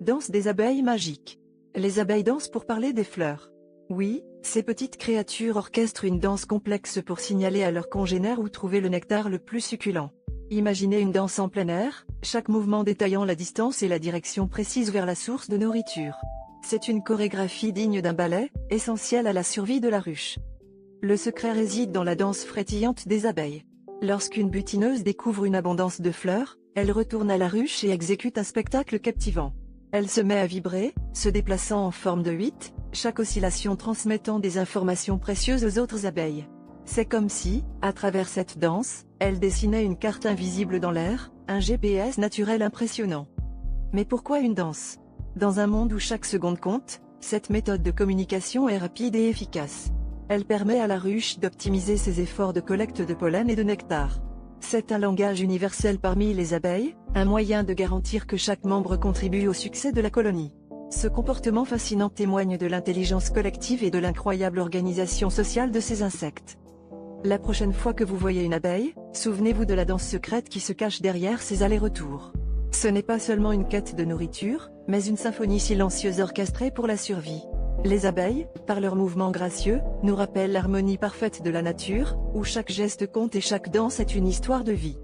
Danse des abeilles magiques. Les abeilles dansent pour parler des fleurs. Oui, ces petites créatures orchestrent une danse complexe pour signaler à leurs congénères où trouver le nectar le plus succulent. Imaginez une danse en plein air, chaque mouvement détaillant la distance et la direction précise vers la source de nourriture. C'est une chorégraphie digne d'un ballet, essentielle à la survie de la ruche. Le secret réside dans la danse frétillante des abeilles. Lorsqu'une butineuse découvre une abondance de fleurs, elle retourne à la ruche et exécute un spectacle captivant. Elle se met à vibrer, se déplaçant en forme de 8, chaque oscillation transmettant des informations précieuses aux autres abeilles. C'est comme si, à travers cette danse, elle dessinait une carte invisible dans l'air, un GPS naturel impressionnant. Mais pourquoi une danse? Dans un monde où chaque seconde compte, cette méthode de communication est rapide et efficace. Elle permet à la ruche d'optimiser ses efforts de collecte de pollen et de nectar. C'est un langage universel parmi les abeilles, un moyen de garantir que chaque membre contribue au succès de la colonie. Ce comportement fascinant témoigne de l'intelligence collective et de l'incroyable organisation sociale de ces insectes. La prochaine fois que vous voyez une abeille, souvenez-vous de la danse secrète qui se cache derrière ces allers-retours. Ce n'est pas seulement une quête de nourriture, mais une symphonie silencieuse orchestrée pour la survie. Les abeilles, par leurs mouvements gracieux, nous rappellent l'harmonie parfaite de la nature, où chaque geste compte et chaque danse est une histoire de vie.